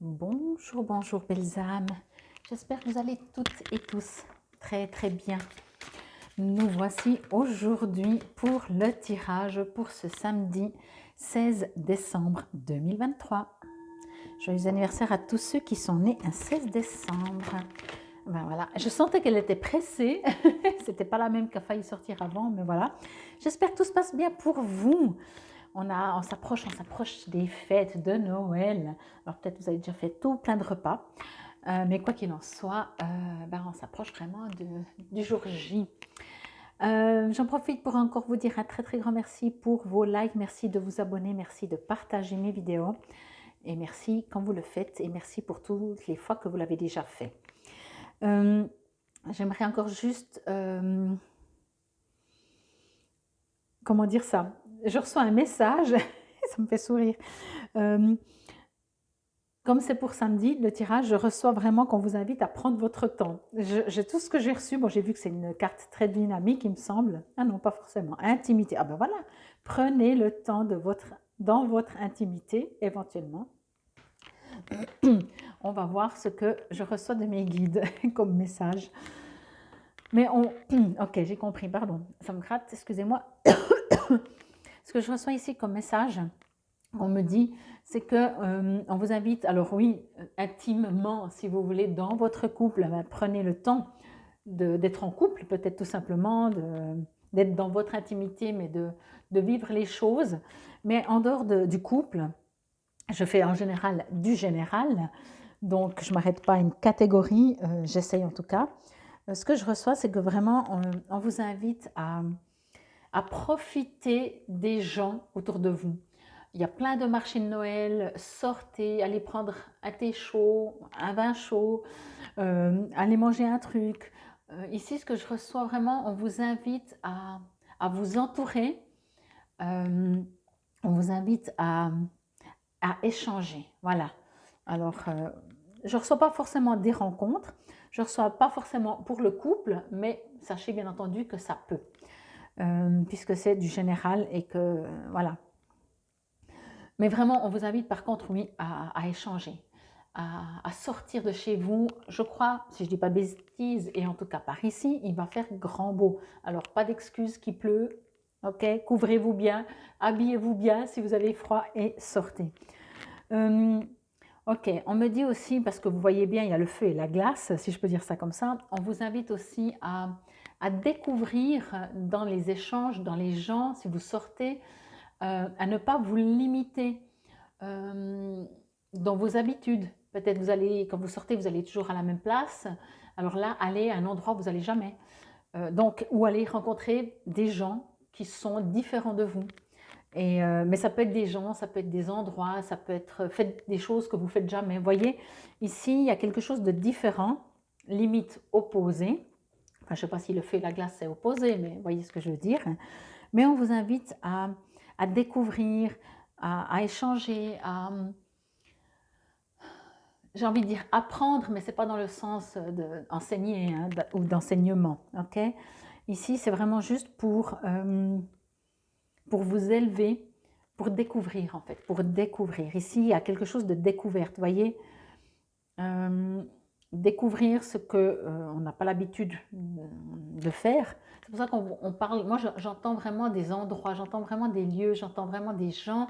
Bonjour, bonjour belles âmes. J'espère que vous allez toutes et tous très très bien. Nous voici aujourd'hui pour le tirage pour ce samedi 16 décembre 2023. Joyeux anniversaire à tous ceux qui sont nés un 16 décembre. Ben voilà, je sentais qu'elle était pressée. C'était pas la même qui a failli sortir avant, mais voilà. J'espère que tout se passe bien pour vous. On s'approche des fêtes de Noël. Alors peut-être vous avez déjà fait tout plein de repas. Mais quoi qu'il en soit, on s'approche vraiment du jour J. J'en profite pour encore vous dire un très très grand merci pour vos likes, merci de vous abonner, merci de partager mes vidéos et merci quand vous le faites et merci pour toutes les fois que vous l'avez déjà fait. J'aimerais encore juste, comment dire ça? Je reçois un message, ça me fait sourire. Comme c'est pour samedi, le tirage, je reçois vraiment qu'on vous invite à prendre votre temps. J'ai tout ce que j'ai reçu. Bon, j'ai vu que c'est une carte très dynamique, il me semble. Ah non, pas forcément. Intimité. Ah ben voilà. Prenez le temps dans votre intimité, éventuellement. On va voir ce que je reçois de mes guides comme message. Mais ok, j'ai compris, pardon. Ça me gratte, excusez-moi. Ce que je reçois ici comme message, on me dit, c'est que on vous invite, alors oui, intimement, si vous voulez, dans votre couple, prenez le temps d'être en couple, peut-être tout simplement, d'être dans votre intimité, mais de vivre les choses. Mais en dehors du couple, je fais en général du général, donc je ne m'arrête pas à une catégorie, j'essaye en tout cas. Ce que je reçois, c'est que vraiment, on vous invite à profiter des gens autour de vous. Il y a plein de marchés de Noël, sortez, allez prendre un thé chaud, un vin chaud, allez manger un truc. Ici, ce que je reçois vraiment, on vous invite à vous entourer, on vous invite à échanger. Voilà. Alors, je ne reçois pas forcément des rencontres, je ne reçois pas forcément pour le couple, mais sachez bien entendu que ça peut, puisque c'est du général et que, voilà. Mais vraiment, on vous invite par contre, oui, à échanger, à sortir de chez vous. Je crois, si je ne dis pas de bêtises, et en tout cas par ici, il va faire grand beau. Alors, pas d'excuses qu'il pleut, ok? Couvrez-vous bien, habillez-vous bien si vous avez froid et sortez. Ok, on me dit aussi, parce que vous voyez bien, il y a le feu et la glace, si je peux dire ça comme ça, on vous invite aussi à découvrir dans les échanges, dans les gens, si vous sortez, à ne pas vous limiter dans vos habitudes. Peut-être vous allez, quand vous sortez, vous allez toujours à la même place. Alors là, allez à un endroit où vous n'allez jamais. Ou aller rencontrer des gens qui sont différents de vous. Mais ça peut être des gens, ça peut être des endroits, ça peut être faites des choses que vous ne faites jamais. Vous voyez, ici, il y a quelque chose de différent, limite opposé. Enfin, je ne sais pas si le feu et la glace c'est opposé, mais vous voyez ce que je veux dire. Mais on vous invite à découvrir, à échanger, j'ai envie de dire apprendre, mais ce n'est pas dans le sens d'enseigner ou d'enseignement. Okay, ici, c'est vraiment juste pour vous élever, pour découvrir en fait, pour découvrir. Ici, il y a quelque chose de découverte, vous voyez, découvrir ce qu'on n'a pas l'habitude de faire. C'est pour ça qu'on parle, moi j'entends vraiment des endroits, j'entends vraiment des lieux, j'entends vraiment des gens,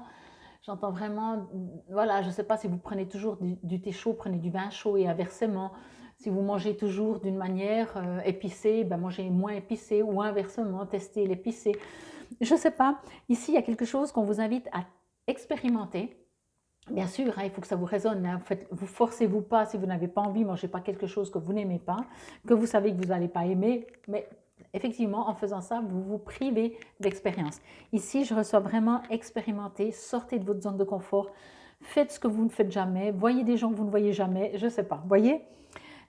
j'entends vraiment, voilà, je ne sais pas si vous prenez toujours du thé chaud, prenez du vin chaud et inversement. Si vous mangez toujours d'une manière épicée, mangez moins épicé ou inversement, testez l'épicé. Je ne sais pas, ici il y a quelque chose qu'on vous invite à expérimenter. Bien sûr, il faut que ça vous résonne, hein. Vous forcez-vous pas si vous n'avez pas envie, mangez pas quelque chose que vous n'aimez pas, que vous savez que vous n'allez pas aimer, mais effectivement, en faisant ça, vous vous privez d'expérience. Ici, je reçois vraiment expérimenter, sortez de votre zone de confort, faites ce que vous ne faites jamais, voyez des gens que vous ne voyez jamais, je ne sais pas, voyez,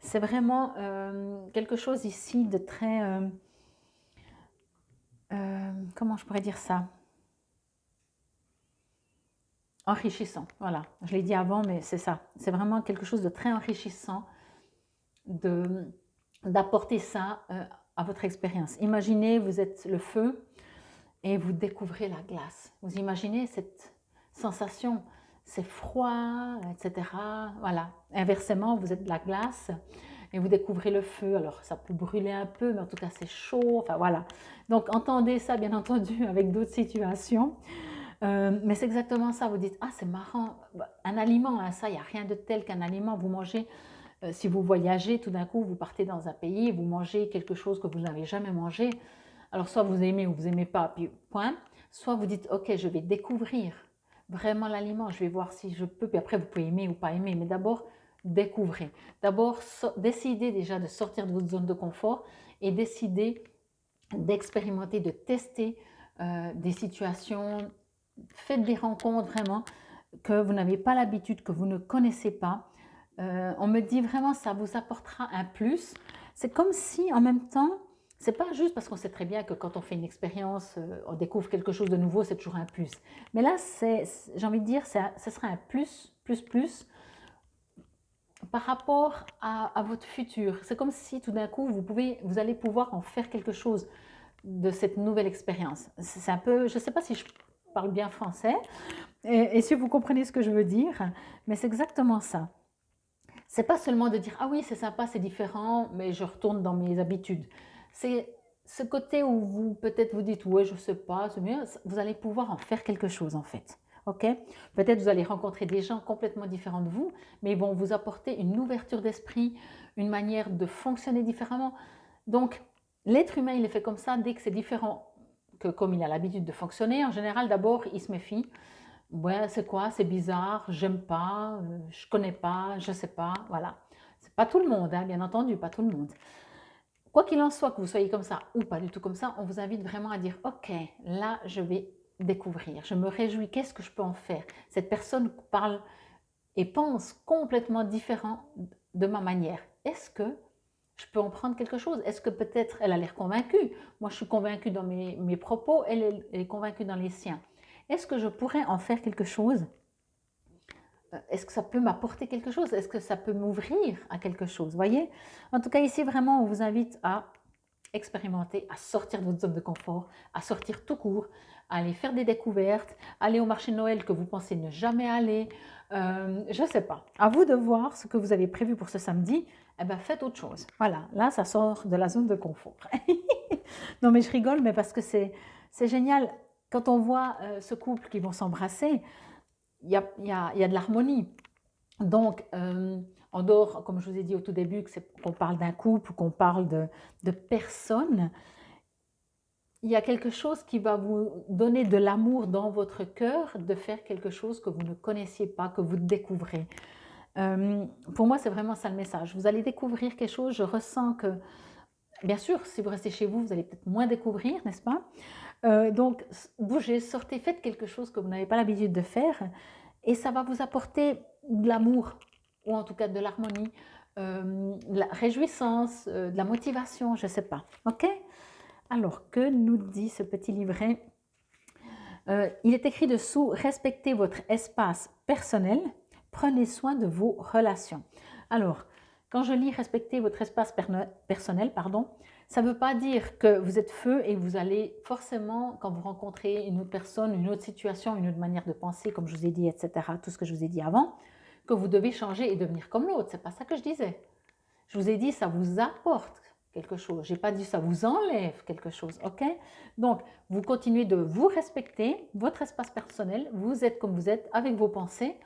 c'est vraiment quelque chose ici de très, comment je pourrais dire ça? Enrichissant, voilà. Je l'ai dit avant, mais c'est ça. C'est vraiment quelque chose de très enrichissant d'apporter ça à votre expérience. Imaginez, vous êtes le feu et vous découvrez la glace. Vous imaginez cette sensation, c'est froid, etc. Voilà. Inversement, vous êtes de la glace et vous découvrez le feu. Alors, ça peut brûler un peu, mais en tout cas, c'est chaud. Enfin, voilà. Donc, entendez ça, bien entendu, avec d'autres situations. Mais c'est exactement ça. Vous dites, ah, c'est marrant. Un aliment, hein, ça, il n'y a rien de tel qu'un aliment. Vous mangez, si vous voyagez, tout d'un coup, vous partez dans un pays, vous mangez quelque chose que vous n'avez jamais mangé. Alors, soit vous aimez ou vous n'aimez pas, puis point. Soit vous dites, ok, je vais découvrir vraiment l'aliment, je vais voir si je peux, puis après, vous pouvez aimer ou pas aimer, mais d'abord, découvrez. D'abord, décidez déjà de sortir de votre zone de confort et décidez d'expérimenter, de tester des situations. Faites des rencontres vraiment que vous n'avez pas l'habitude, que vous ne connaissez pas. On me dit vraiment ça vous apportera un plus. C'est comme si en même temps, c'est pas juste parce qu'on sait très bien que quand on fait une expérience, on découvre quelque chose de nouveau, c'est toujours un plus. Mais là, j'ai envie de dire, ce sera un plus par rapport à votre futur. C'est comme si tout d'un coup, vous allez pouvoir en faire quelque chose de cette nouvelle expérience. C'est un peu, je ne sais pas si je parle bien français et si vous comprenez ce que je veux dire, mais c'est exactement ça. C'est pas seulement de dire ah oui c'est sympa, c'est différent, mais je retourne dans mes habitudes. C'est ce côté où vous peut-être vous dites ouais je sais pas, c'est mieux. Vous allez pouvoir en faire quelque chose en fait. Ok? Peut-être vous allez rencontrer des gens complètement différents de vous, mais ils vont vous apporter une ouverture d'esprit, une manière de fonctionner différemment. Donc l'être humain il est fait comme ça dès que c'est différent que comme il a l'habitude de fonctionner. En général d'abord il se méfie. Ouais, c'est quoi? C'est bizarre, j'aime pas, je connais pas, je sais pas, voilà. C'est pas tout le monde, hein, bien entendu, pas tout le monde. Quoi qu'il en soit, que vous soyez comme ça ou pas du tout comme ça, on vous invite vraiment à dire, ok, là, je vais découvrir, je me réjouis, qu'est-ce que je peux en faire? Cette personne parle et pense complètement différent de ma manière. Est-ce que je peux en prendre quelque chose? Est-ce que peut-être elle a l'air convaincue? Moi, je suis convaincue dans mes propos, elle est convaincue dans les siens. Est-ce que je pourrais en faire quelque chose? Est-ce que ça peut m'apporter quelque chose? Est-ce que ça peut m'ouvrir à quelque chose? Voyez? En tout cas, ici, vraiment, on vous invite à expérimenter, à sortir de votre zone de confort, à sortir tout court, à aller faire des découvertes, aller au marché de Noël que vous pensez ne jamais aller. Je ne sais pas. À vous de voir ce que vous avez prévu pour ce samedi. Eh bien, faites autre chose. Voilà, là, ça sort de la zone de confort. Non, mais je rigole, mais parce que c'est génial. Quand on voit ce couple qui vont s'embrasser, il y a de l'harmonie. Donc, en dehors, comme je vous ai dit au tout début, qu'on parle d'un couple, qu'on parle de personnes, il y a quelque chose qui va vous donner de l'amour dans votre cœur, de faire quelque chose que vous ne connaissiez pas, que vous découvrez. Pour moi, c'est vraiment ça le message. Vous allez découvrir quelque chose, je ressens que, bien sûr, si vous restez chez vous, vous allez peut-être moins découvrir, n'est-ce pas? Donc, bougez, sortez, faites quelque chose que vous n'avez pas l'habitude de faire et ça va vous apporter de l'amour ou en tout cas de l'harmonie, de la réjouissance, de la motivation, je ne sais pas. Ok? Alors, que nous dit ce petit livret? Il est écrit dessous, respectez votre espace personnel, prenez soin de vos relations. Alors, quand je lis respectez votre espace personnel, pardon, ça ne veut pas dire que vous êtes feu et vous allez forcément, quand vous rencontrez une autre personne, une autre situation, une autre manière de penser, comme je vous ai dit, etc., tout ce que je vous ai dit avant, que vous devez changer et devenir comme l'autre. Ce n'est pas ça que je disais. Je vous ai dit ça vous apporte quelque chose. Je n'ai pas dit ça vous enlève quelque chose, ok? Donc, vous continuez de vous respecter, votre espace personnel, vous êtes comme vous êtes, avec vos pensées,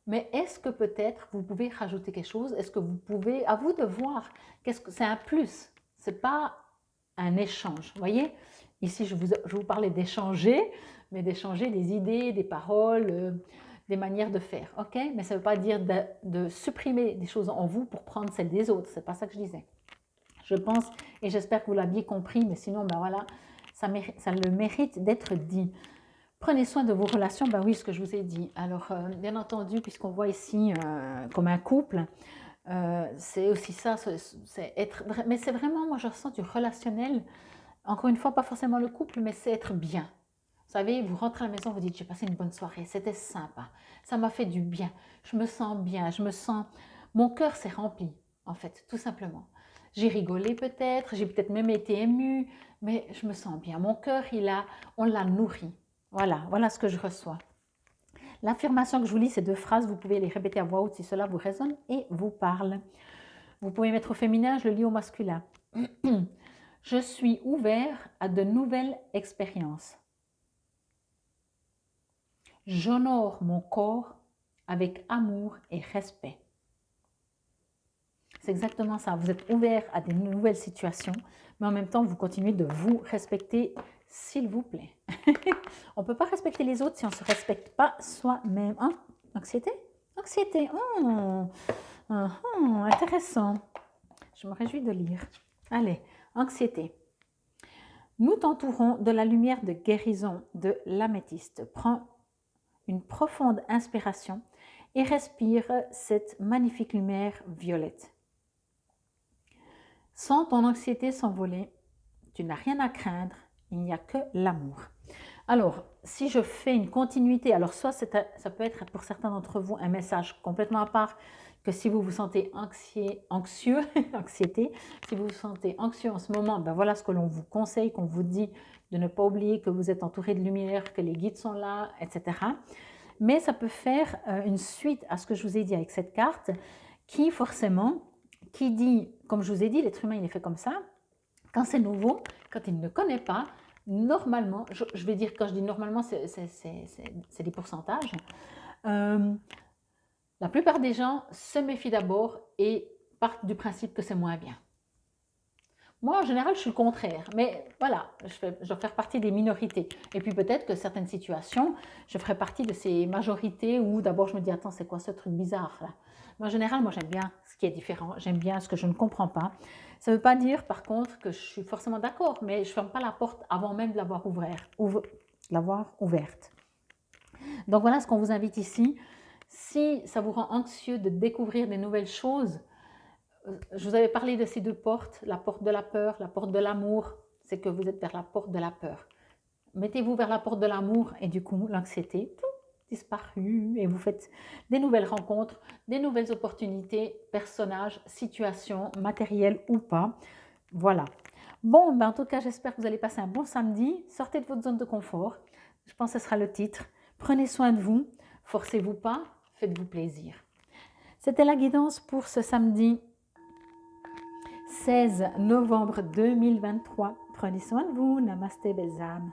mais est-ce que peut-être vous pouvez rajouter quelque chose? Est-ce que vous pouvez, à vous de voir, qu'est-ce que c'est un plus? Ce n'est pas un échange, vous voyez? Ici, je vous parlais d'échanger, mais d'échanger des idées, des paroles, des manières de faire, ok? Mais ça ne veut pas dire de supprimer des choses en vous pour prendre celles des autres, c'est pas ça que je disais. Je pense, et j'espère que vous l'avez compris, mais sinon, ben voilà, ça le mérite d'être dit. Prenez soin de vos relations, ben oui, ce que je vous ai dit. Alors, bien entendu, puisqu'on voit ici comme un couple, c'est aussi ça, c'est être, mais c'est vraiment, moi je ressens du relationnel, encore une fois, pas forcément le couple, mais c'est être bien. Vous savez, vous rentrez à la maison, vous dites, j'ai passé une bonne soirée, c'était sympa, ça m'a fait du bien, je me sens bien, mon cœur s'est rempli, en fait, tout simplement. J'ai rigolé peut-être, j'ai peut-être même été émue, mais je me sens bien. Mon cœur, on l'a nourri. Voilà ce que je reçois. L'affirmation que je vous lis, ces 2 phrases, vous pouvez les répéter à voix haute si cela vous résonne et vous parle. Vous pouvez mettre au féminin, je le lis au masculin. Je suis ouvert à de nouvelles expériences. J'honore mon corps avec amour et respect. C'est exactement ça. Vous êtes ouvert à des nouvelles situations, mais en même temps, vous continuez de vous respecter, s'il vous plaît. On ne peut pas respecter les autres si on ne se respecte pas soi-même. Hein? Anxiété? Anxiété. Intéressant. Je me réjouis de lire. Allez, anxiété. Nous t'entourons de la lumière de guérison de l'améthyste. Prends une profonde inspiration et respire cette magnifique lumière violette. Sans ton anxiété s'envoler, tu n'as rien à craindre, il n'y a que l'amour. Alors, si je fais une continuité, alors soit ça peut être pour certains d'entre vous un message complètement à part, que si vous vous sentez anxieux, anxiété, si vous vous sentez anxieux en ce moment, ben voilà ce que l'on vous conseille, qu'on vous dit de ne pas oublier que vous êtes entouré de lumière, que les guides sont là, etc. Mais ça peut faire une suite à ce que je vous ai dit avec cette carte, qui forcément, qui dit, comme je vous ai dit, l'être humain il est fait comme ça, quand c'est nouveau, quand il ne connaît pas, normalement, je vais dire, quand je dis normalement, c'est des pourcentages, la plupart des gens se méfient d'abord et partent du principe que c'est moins bien. Moi, en général, je suis le contraire, mais voilà, je dois faire partie des minorités. Et puis peut-être que certaines situations, je ferai partie de ces majorités où d'abord je me dis, attends, c'est quoi ce truc bizarre là? Mais en général, moi j'aime bien ce qui est différent, j'aime bien ce que je ne comprends pas. Ça ne veut pas dire par contre que je suis forcément d'accord, mais je ne ferme pas la porte avant même de l'avoir ouverte. Donc voilà ce qu'on vous invite ici. Si ça vous rend anxieux de découvrir des nouvelles choses, je vous avais parlé de ces 2 portes, la porte de la peur, la porte de l'amour, c'est que vous êtes vers la porte de la peur. Mettez-vous vers la porte de l'amour et du coup, l'anxiété, disparu et vous faites des nouvelles rencontres, des nouvelles opportunités, personnages, situations, matériels ou pas. Voilà. Bon, ben en tout cas, j'espère que vous allez passer un bon samedi. Sortez de votre zone de confort. Je pense que ce sera le titre. Prenez soin de vous. Forcez-vous pas. Faites-vous plaisir. C'était la guidance pour ce samedi 16 novembre 2023. Prenez soin de vous. Namasté, belles âmes.